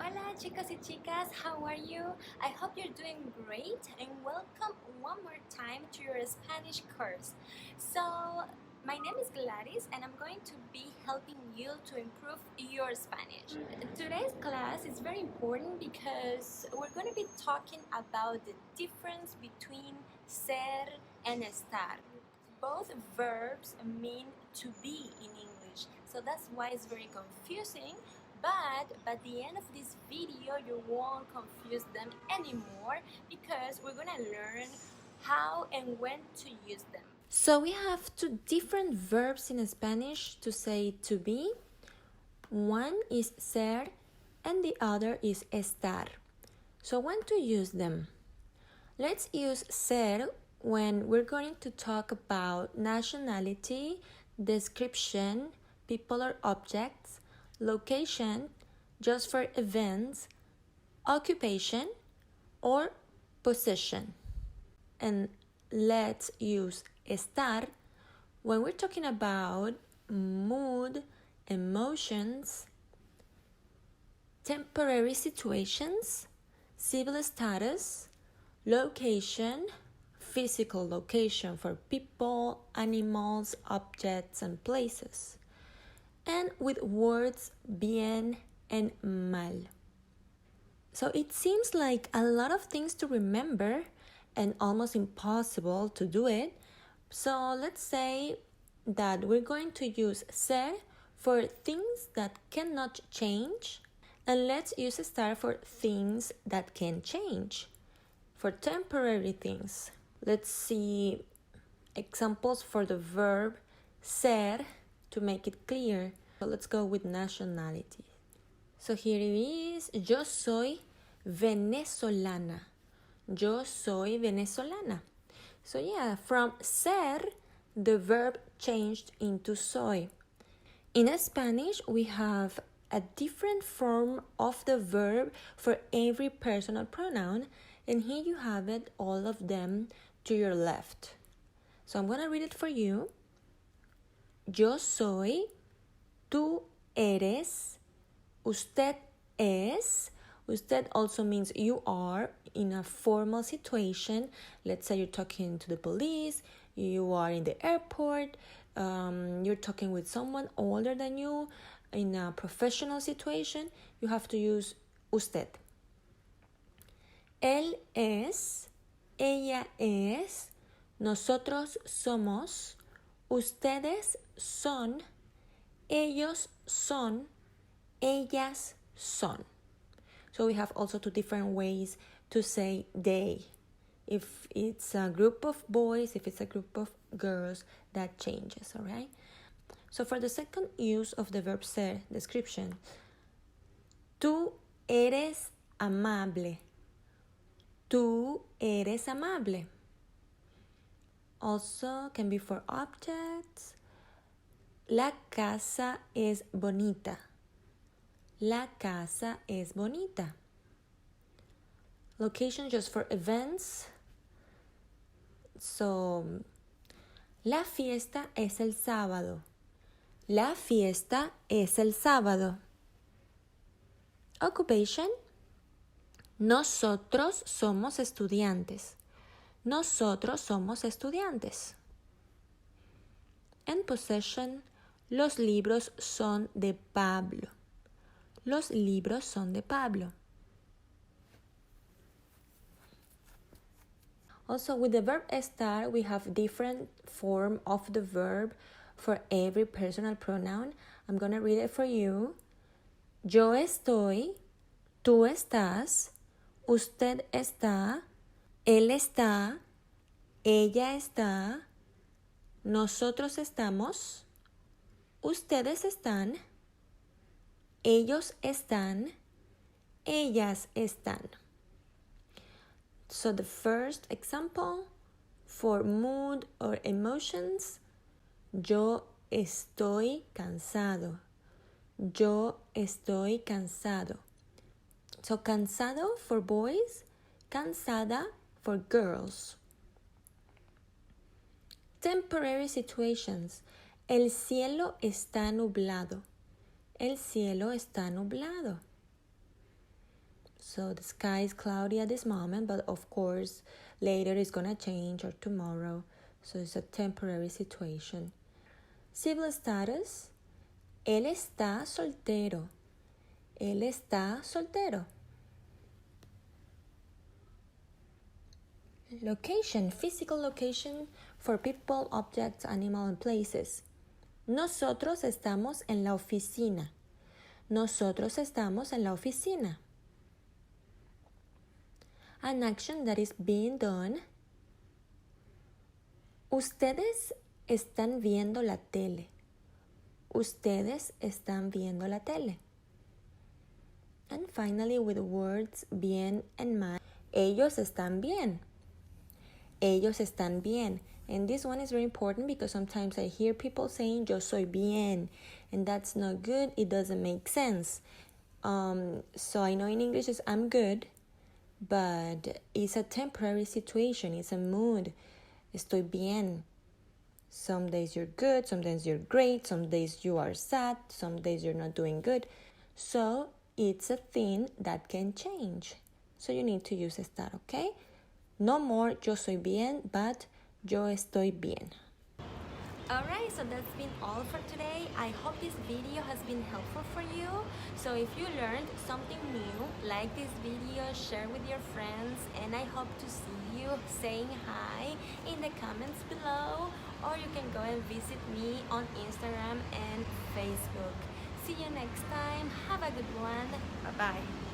Hola chicos y chicas, how are you? I hope you're doing great and welcome one more time to your Spanish course. So, my name is Gladys and I'm going to be helping you to improve your Spanish. Today's class is very important because we're going to be talking about the difference between ser and estar. Both verbs mean to be in English, so that's why it's very confusing. But by the end of this video, you won't confuse them anymore because we're gonna learn how and when to use them. So we have two different verbs in Spanish to say to be. One is ser and the other is estar. So when to use them? Let's use ser when we're going to talk about nationality, description, people or objects, location, just for events, occupation, or position. And let's use estar when we're talking about mood, emotions, temporary situations, civil status, location, physical location for people, animals, objects, and places. And with words bien and mal. So it seems like a lot of things to remember and almost impossible to do it. So let's say that we're going to use ser for things that cannot change, and let's use estar for things that can change, for temporary things. Let's see examples for the verb ser to make it clear. So let's go with nationality. So here it is. Yo soy venezolana. Yo soy venezolana. So yeah, from ser, the verb changed into soy. In Spanish, we have a different form of the verb for every personal pronoun, and here you have it, all of them to your left. So I'm going to read it for you. Yo soy, tú eres, usted es. Usted also means you are in a formal situation. Let's say you're talking to the police, you are in the airport, you're talking with someone older than you in a professional situation, you have to use usted. Él es, ella es, nosotros somos, ustedes son, ellos son, ellas son. So we have also two different ways to say they. If it's a group of boys, if it's a group of girls, that changes, all right? So for the second use of the verb ser, description, tú eres amable. Tú eres amable. Also can be for objects. La casa es bonita. La casa es bonita. Location just for events. So, la fiesta es el sábado. La fiesta es el sábado. Occupation. Nosotros somos estudiantes. Nosotros somos estudiantes. And possession. Los libros son de Pablo. Los libros son de Pablo. Also, with the verb estar, we have different form of the verb for every personal pronoun. I'm going to read it for you. Yo estoy, tú estás, usted está, él está, ella está, nosotros estamos, ustedes están, ellos están, ellas están. So the first example for mood or emotions, yo estoy cansado. Yo estoy cansado. So cansado for boys, cansada for girls. Temporary situations. El cielo está nublado. El cielo está nublado. So the sky is cloudy at this moment, but of course later it's gonna change or tomorrow. So it's a temporary situation. Civil status. Él está soltero. Él está soltero. Location, physical location for people, objects, animals, and places. Nosotros estamos en la oficina. Nosotros estamos en la oficina. An action that is being done. Ustedes están viendo la tele. Ustedes están viendo la tele. And finally, with the words bien and mal. Ellos están bien. Ellos están bien. And this one is very important because sometimes I hear people saying yo soy bien, and that's not good. It doesn't make sense. So I know in English is I'm good, but it's a temporary situation. It's a mood. Estoy bien. Some days you're good, some days you're great, some days you are sad, some days you're not doing good. So it's a thing that can change. So you need to use estar, okay? No more yo soy bien, but yo estoy bien. Alright, so that's been all for today. I hope this video has been helpful for you. So if you learned something new, like this video, share with your friends, and I hope to see you saying hi in the comments below, or you can go and visit me on Instagram and Facebook. See you next time. Have a good one. Bye-bye.